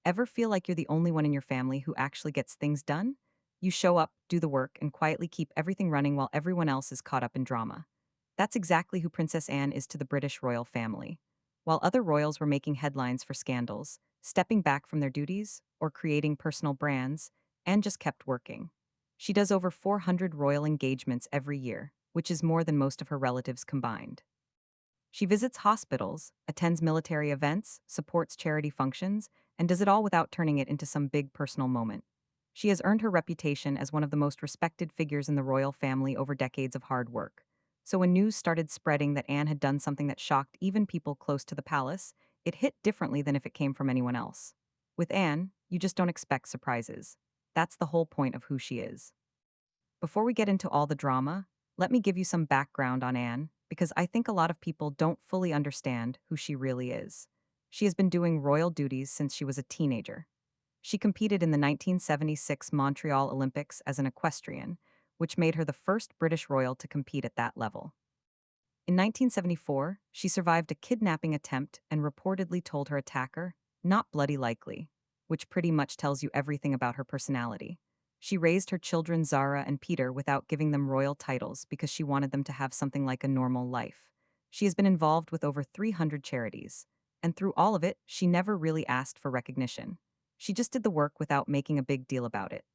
Ever feel like you're the only one in your family who actually gets things done? You show up, do the work, and quietly keep everything running while everyone else is caught up in drama. That's exactly who Princess Anne is to the British royal family. While other royals were making headlines for scandals, stepping back from their duties, or creating personal brands, Anne just kept working. She does over 400 royal engagements every year, which is more than most of her relatives combined. She visits hospitals, attends military events, supports charity functions, and does it all without turning it into some big personal moment. She has earned her reputation as one of the most respected figures in the royal family over decades of hard work. So when news started spreading that Anne had done something that shocked even people close to the palace, it hit differently than if it came from anyone else. With Anne, you just don't expect surprises. That's the whole point of who she is. Before we get into all the drama, let me give you some background on Anne, because I think a lot of people don't fully understand who she really is. She has been doing royal duties since she was a teenager. She competed in the 1976 Montreal Olympics as an equestrian, which made her the first British royal to compete at that level. In 1974, she survived a kidnapping attempt and reportedly told her attacker, "Not bloody likely," which pretty much tells you everything about her personality. She raised her children Zara and Peter without giving them royal titles because she wanted them to have something like a normal life. She has been involved with over 300 charities, and through all of it, she never really asked for recognition. She just did the work without making a big deal about it.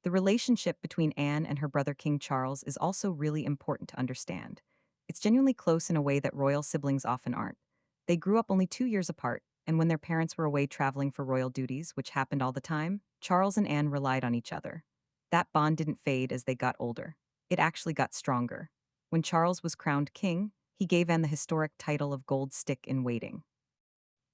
The relationship between Anne and her brother King Charles is also really important to understand. It's genuinely close in a way that royal siblings often aren't. They grew up only 2 years apart, and when their parents were away traveling for royal duties, which happened all the time, Charles and Anne relied on each other. That bond didn't fade as they got older. It actually got stronger. When Charles was crowned king, he gave Anne the historic title of Gold Stick in Waiting.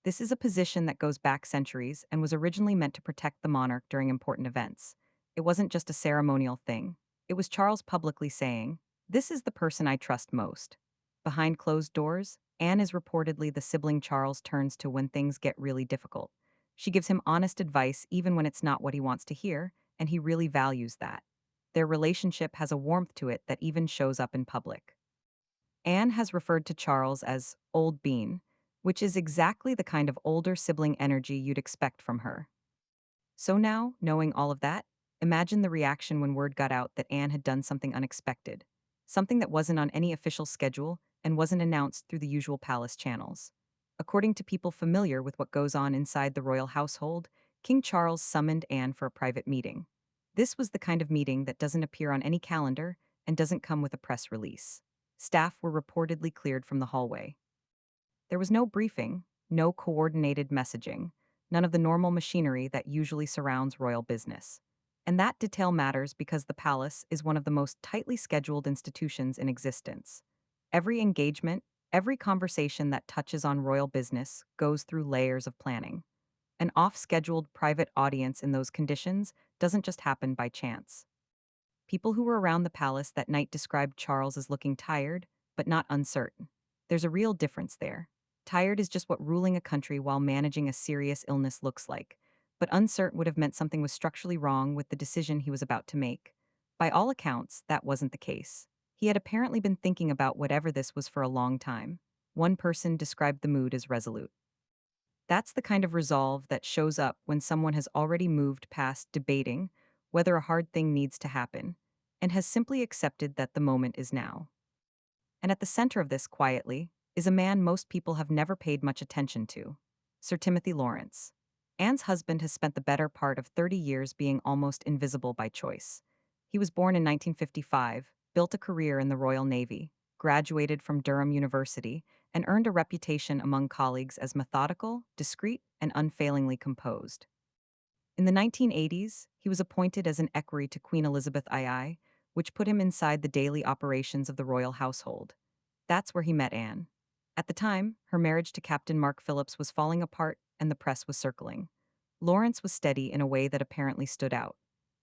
This is a position that goes back centuries and was originally meant to protect the monarch during important events. It wasn't just a ceremonial thing. It was Charles publicly saying, "This is the person I trust most." Behind closed doors, Anne is reportedly the sibling Charles turns to when things get really difficult. She gives him honest advice even when it's not what he wants to hear, and he really values that. Their relationship has a warmth to it that even shows up in public. Anne has referred to Charles as Old Bean, which is exactly the kind of older sibling energy you'd expect from her. So now, knowing all of that, imagine the reaction when word got out that Anne had done something unexpected, something that wasn't on any official schedule and wasn't announced through the usual palace channels. According to people familiar with what goes on inside the royal household, King Charles summoned Anne for a private meeting. This was the kind of meeting that doesn't appear on any calendar and doesn't come with a press release. Staff were reportedly cleared from the hallway. There was no briefing, no coordinated messaging, none of the normal machinery that usually surrounds royal business. And that detail matters because the palace is one of the most tightly scheduled institutions in existence. Every engagement, every conversation that touches on royal business goes through layers of planning. An off scheduled private audience in those conditions doesn't just happen by chance. People who were around the palace that night described Charles as looking tired, but not uncertain. There's a real difference there. Tired is just what ruling a country while managing a serious illness looks like, but uncertain would have meant something was structurally wrong with the decision he was about to make. By all accounts, that wasn't the case. He had apparently been thinking about whatever this was for a long time. One person described the mood as resolute. That's the kind of resolve that shows up when someone has already moved past debating whether a hard thing needs to happen and has simply accepted that the moment is now. And at the center of this, quietly, is a man most people have never paid much attention to: Sir Timothy Lawrence. Anne's husband has spent the better part of 30 years being almost invisible by choice. He was born in 1955, built a career in the Royal Navy, graduated from Durham University, and earned a reputation among colleagues as methodical, discreet, and unfailingly composed. In the 1980s, he was appointed as an equerry to Queen Elizabeth II, which put him inside the daily operations of the royal household. That's where he met Anne. At the time, her marriage to Captain Mark Phillips was falling apart and the press was circling. Lawrence was steady in a way that apparently stood out.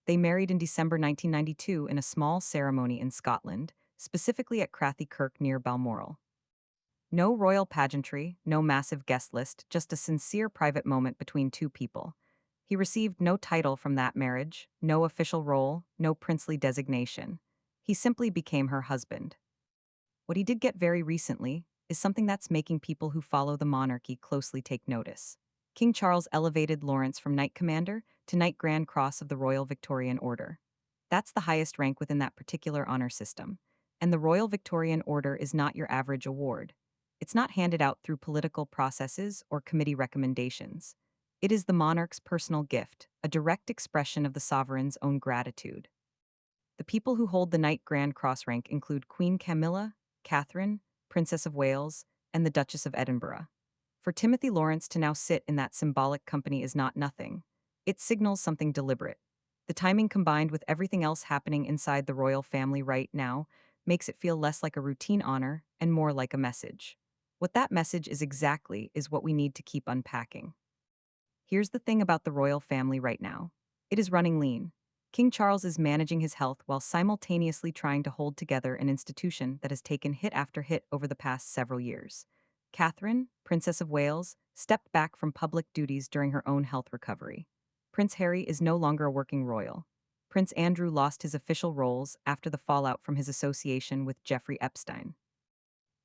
They married in December 1992 in a small ceremony in Scotland, specifically at Crathy Kirk near Balmoral. No royal pageantry, no massive guest list, just a sincere private moment between two people. He received no title from that marriage, no official role, no princely designation. He simply became her husband. What he did get very recently is something that's making people who follow the monarchy closely take notice. King Charles elevated Lawrence from Knight Commander to Knight Grand Cross of the Royal Victorian Order. That's the highest rank within that particular honor system. And the Royal Victorian Order is not your average award. It's not handed out through political processes or committee recommendations. It is the monarch's personal gift, a direct expression of the sovereign's own gratitude. The people who hold the Knight Grand Cross rank include Queen Camilla, Catherine, Princess of Wales, and the Duchess of Edinburgh. For Timothy Lawrence to now sit in that symbolic company is not nothing. It signals something deliberate. The timing combined with everything else happening inside the royal family right now makes it feel less like a routine honor and more like a message. What that message is exactly is what we need to keep unpacking. Here's the thing about the royal family right now. It is running lean. King Charles is managing his health while simultaneously trying to hold together an institution that has taken hit after hit over the past several years. Catherine, Princess of Wales, stepped back from public duties during her own health recovery. Prince Harry is no longer a working royal. Prince Andrew lost his official roles after the fallout from his association with Jeffrey Epstein.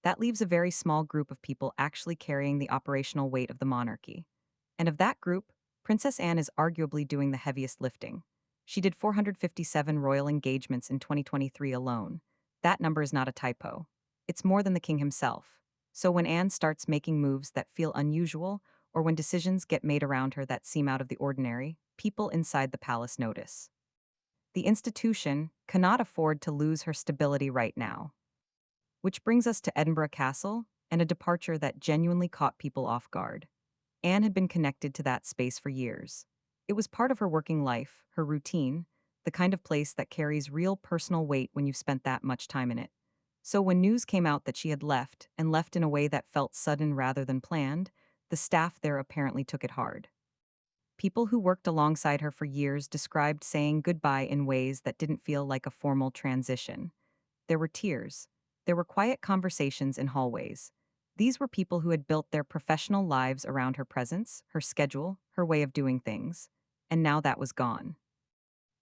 That leaves a very small group of people actually carrying the operational weight of the monarchy. And of that group, Princess Anne is arguably doing the heaviest lifting. She did 457 royal engagements in 2023 alone. That number is not a typo. It's more than the king himself. So when Anne starts making moves that feel unusual, or when decisions get made around her that seem out of the ordinary, people inside the palace notice. The institution cannot afford to lose her stability right now. Which brings us to Edinburgh Castle and a departure that genuinely caught people off guard. Anne had been connected to that space for years. It was part of her working life, her routine, the kind of place that carries real personal weight when you've spent that much time in it. So when news came out that she had left, and left in a way that felt sudden rather than planned, the staff there apparently took it hard. People who worked alongside her for years described saying goodbye in ways that didn't feel like a formal transition. There were tears. There were quiet conversations in hallways. These were people who had built their professional lives around her presence, her schedule, her way of doing things. And now that was gone.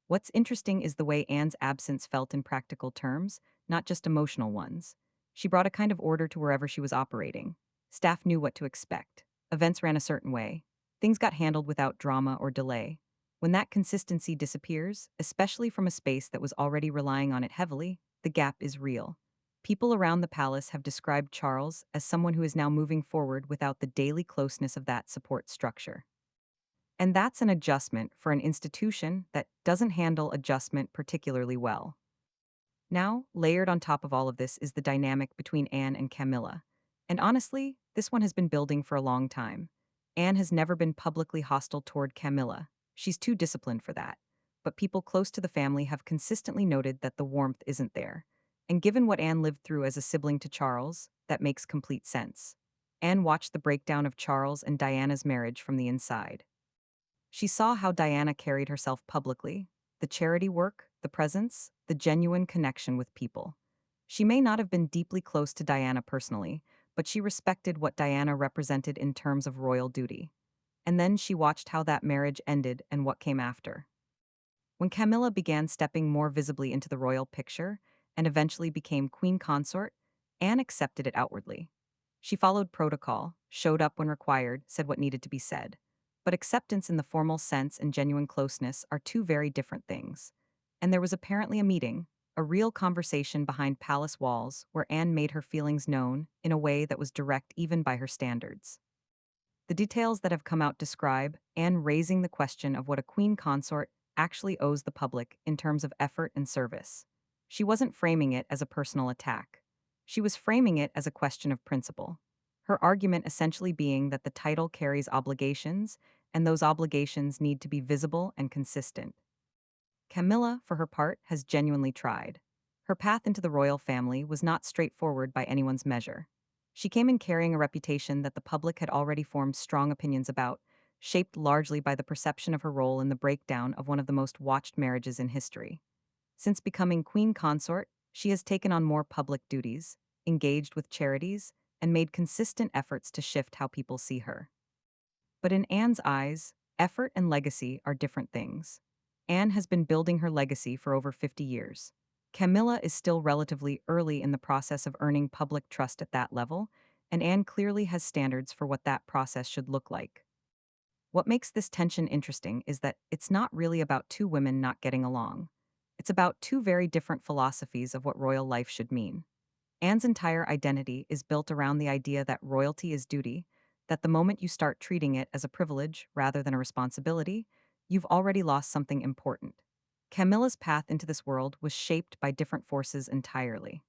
What's interesting is the way Anne's absence felt in practical terms, not just emotional ones. She brought a kind of order to wherever she was operating. Staff knew what to expect. Events ran a certain way. Things got handled without drama or delay. When that consistency disappears, especially from a space that was already relying on it heavily, the gap is real. People around the palace have described Charles as someone who is now moving forward without the daily closeness of that support structure. And that's an adjustment for an institution that doesn't handle adjustment particularly well. Now, layered on top of all of this is the dynamic between Anne and Camilla. And honestly, this one has been building for a long time. Anne has never been publicly hostile toward Camilla. She's too disciplined for that. But people close to the family have consistently noted that the warmth isn't there. And given what Anne lived through as a sibling to Charles, that makes complete sense. Anne watched the breakdown of Charles and Diana's marriage from the inside. She saw how Diana carried herself publicly, the charity work, the presence, the genuine connection with people. She may not have been deeply close to Diana personally, but she respected what Diana represented in terms of royal duty. And then she watched how that marriage ended and what came after. When Camilla began stepping more visibly into the royal picture and eventually became queen consort, Anne accepted it outwardly. She followed protocol, showed up when required, said what needed to be said. But acceptance in the formal sense and genuine closeness are two very different things. And there was apparently a meeting, a real conversation behind palace walls where Anne made her feelings known in a way that was direct even by her standards. The details that have come out describe Anne raising the question of what a queen consort actually owes the public in terms of effort and service. She wasn't framing it as a personal attack. She was framing it as a question of principle. Her argument essentially being that the title carries obligations, and those obligations need to be visible and consistent. Camilla, for her part, has genuinely tried. Her path into the royal family was not straightforward by anyone's measure. She came in carrying a reputation that the public had already formed strong opinions about, shaped largely by the perception of her role in the breakdown of one of the most watched marriages in history. Since becoming queen consort, she has taken on more public duties, engaged with charities, and made consistent efforts to shift how people see her. But in Anne's eyes, effort and legacy are different things. Anne has been building her legacy for over 50 years. Camilla is still relatively early in the process of earning public trust at that level, and Anne clearly has standards for what that process should look like. What makes this tension interesting is that it's not really about two women not getting along. It's about two very different philosophies of what royal life should mean. Anne's entire identity is built around the idea that royalty is duty, that the moment you start treating it as a privilege rather than a responsibility, you've already lost something important. Camilla's path into this world was shaped by different forces entirely.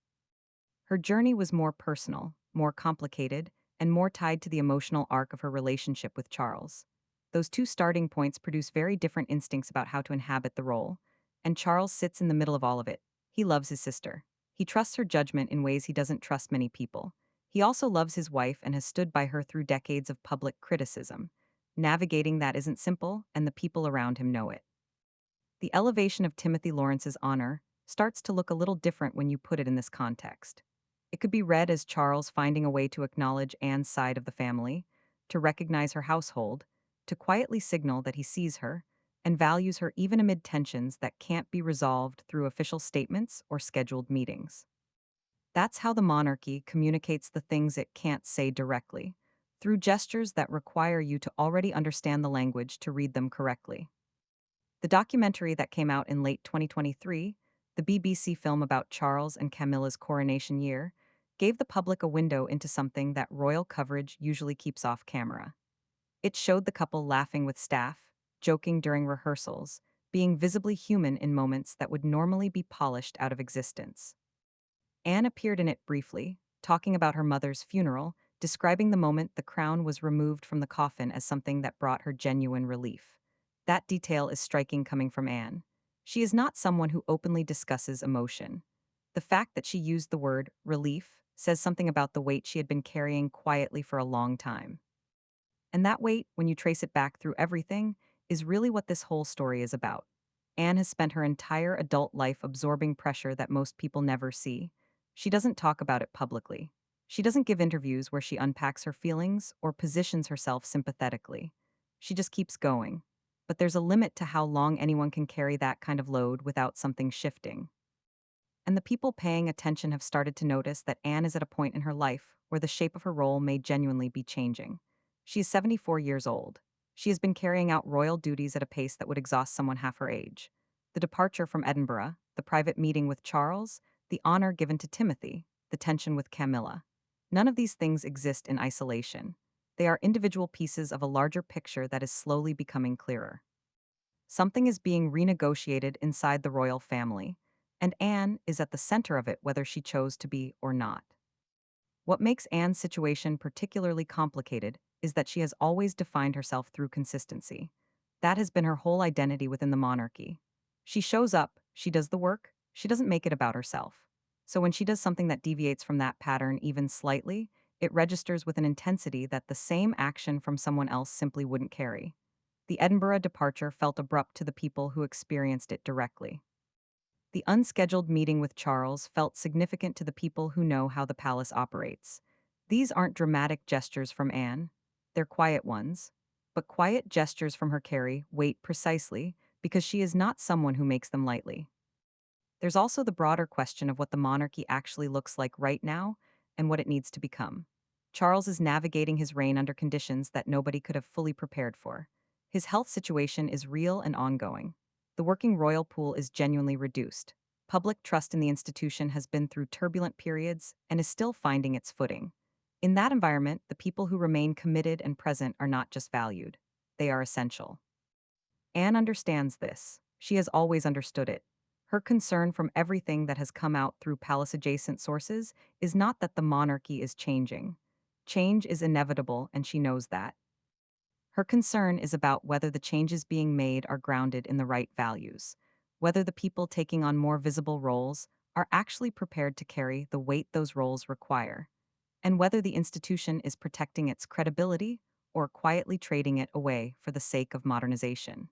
Her journey was more personal, more complicated, and more tied to the emotional arc of her relationship with Charles. Those two starting points produce very different instincts about how to inhabit the role, and Charles sits in the middle of all of it. He loves his sister. He trusts her judgment in ways he doesn't trust many people. He also loves his wife and has stood by her through decades of public criticism. Navigating that isn't simple, and the people around him know it. The elevation of Timothy Lawrence's honor starts to look a little different when you put it in this context. It could be read as Charles finding a way to acknowledge Anne's side of the family, to recognize her household, to quietly signal that he sees her and values her even amid tensions that can't be resolved through official statements or scheduled meetings. That's how the monarchy communicates the things it can't say directly, through gestures that require you to already understand the language to read them correctly. The documentary that came out in late 2023, the BBC film about Charles and Camilla's coronation year, gave the public a window into something that royal coverage usually keeps off camera. It showed the couple laughing with staff, joking during rehearsals, being visibly human in moments that would normally be polished out of existence. Anne appeared in it briefly, talking about her mother's funeral, describing the moment the crown was removed from the coffin as something that brought her genuine relief. That detail is striking coming from Anne. She is not someone who openly discusses emotion. The fact that she used the word relief says something about the weight she had been carrying quietly for a long time. And that weight, when you trace it back through everything, is really what this whole story is about. Anne has spent her entire adult life absorbing pressure that most people never see. She doesn't talk about it publicly. She doesn't give interviews where she unpacks her feelings or positions herself sympathetically. She just keeps going. But there's a limit to how long anyone can carry that kind of load without something shifting. And the people paying attention have started to notice that Anne is at a point in her life where the shape of her role may genuinely be changing. She is 74 years old. She has been carrying out royal duties at a pace that would exhaust someone half her age. The departure from Edinburgh, the private meeting with Charles, the honor given to Timothy, the tension with Camilla. None of these things exist in isolation. They are individual pieces of a larger picture that is slowly becoming clearer. Something is being renegotiated inside the royal family, and Anne is at the center of it whether she chose to be or not. What makes Anne's situation particularly complicated is that she has always defined herself through consistency. That has been her whole identity within the monarchy. She shows up, she does the work, she doesn't make it about herself. So when she does something that deviates from that pattern even slightly, it registers with an intensity that the same action from someone else simply wouldn't carry. The Edinburgh departure felt abrupt to the people who experienced it directly. The unscheduled meeting with Charles felt significant to the people who know how the palace operates. These aren't dramatic gestures from Anne, they're quiet ones. But quiet gestures from her carry weight precisely because she is not someone who makes them lightly. There's also the broader question of what the monarchy actually looks like right now and what it needs to become. Charles is navigating his reign under conditions that nobody could have fully prepared for. His health situation is real and ongoing. The working royal pool is genuinely reduced. Public trust in the institution has been through turbulent periods and is still finding its footing. In that environment, the people who remain committed and present are not just valued, they are essential. Anne understands this. She has always understood it. Her concern from everything that has come out through palace adjacent sources is not that the monarchy is changing. Change is inevitable, and she knows that. Her concern is about whether the changes being made are grounded in the right values, whether the people taking on more visible roles are actually prepared to carry the weight those roles require, and whether the institution is protecting its credibility or quietly trading it away for the sake of modernization.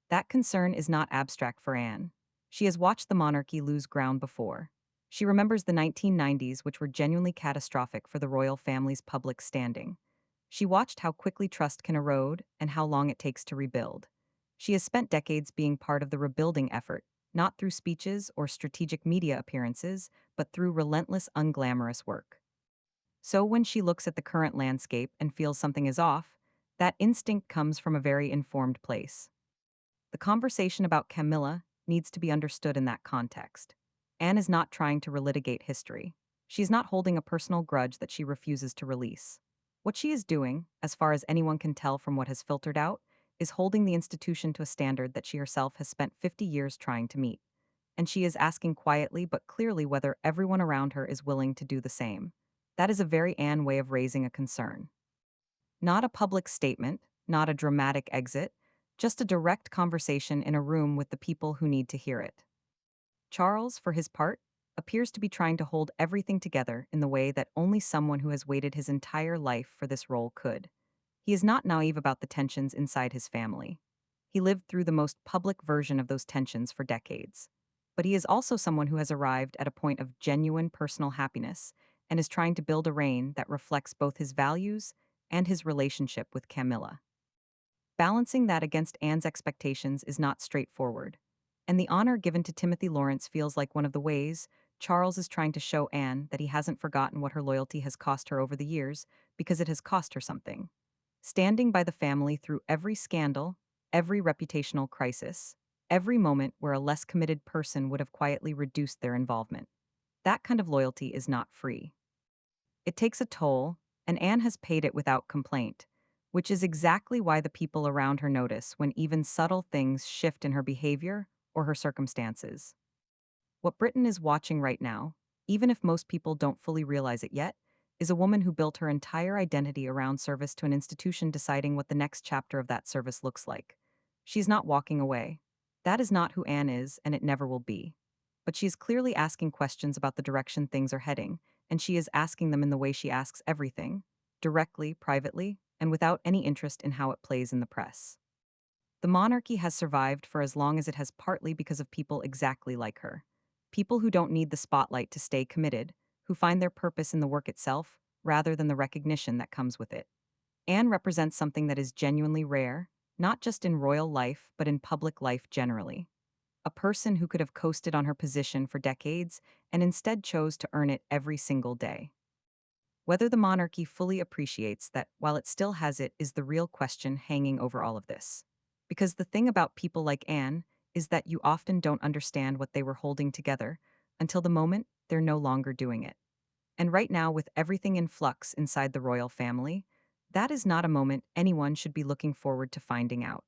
That concern is not abstract for Anne. She has watched the monarchy lose ground before. She remembers the 1990s, which were genuinely catastrophic for the royal family's public standing. She watched how quickly trust can erode and how long it takes to rebuild. She has spent decades being part of the rebuilding effort, not through speeches or strategic media appearances, but through relentless, unglamorous work. So when she looks at the current landscape and feels something is off, That instinct comes from a very informed place. The conversation about Camilla needs to be understood in that context. Anne is not trying to relitigate history. She's not holding a personal grudge that she refuses to release. What she is doing, as far as anyone can tell from what has filtered out, is holding the institution to a standard that she herself has spent 50 years trying to meet. And she is asking quietly but clearly whether everyone around her is willing to do the same. That is a very Anne way of raising a concern. Not a public statement, not a dramatic exit, just a direct conversation in a room with the people who need to hear it. Charles, for his part, appears to be trying to hold everything together in the way that only someone who has waited his entire life for this role could. He is not naive about the tensions inside his family. He lived through the most public version of those tensions for decades. But he is also someone who has arrived at a point of genuine personal happiness and is trying to build a reign that reflects both his values and his relationship with Camilla. Balancing that against Anne's expectations is not straightforward, and the honor given to Timothy Lawrence feels like one of the ways Charles is trying to show Anne that he hasn't forgotten what her loyalty has cost her over the years because it has cost her something. Standing by the family through every scandal, every reputational crisis, every moment where a less committed person would have quietly reduced their involvement. That kind of loyalty is not free. It takes a toll, and Anne has paid it without complaint, which is exactly why the people around her notice when even subtle things shift in her behavior or her circumstances. What Britain is watching right now, even if most people don't fully realize it yet, is a woman who built her entire identity around service to an institution deciding what the next chapter of that service looks like. She's not walking away. That is not who Anne is, and it never will be. But she is clearly asking questions about the direction things are heading, and she is asking them in the way she asks everything directly, privately, and without any interest in how it plays in the press. The monarchy has survived for as long as it has partly because of people exactly like her. People who don't need the spotlight to stay committed, who find their purpose in the work itself rather than the recognition that comes with it. Anne represents something that is genuinely rare, not just in royal life, but in public life generally. A person who could have coasted on her position for decades and instead chose to earn it every single day. Whether the monarchy fully appreciates that while it still has it is the real question hanging over all of this. Because the thing about people like Anne is that you often don't understand what they were holding together until the moment they're no longer doing it. And right now, with everything in flux inside the royal family, that is not a moment anyone should be looking forward to finding out.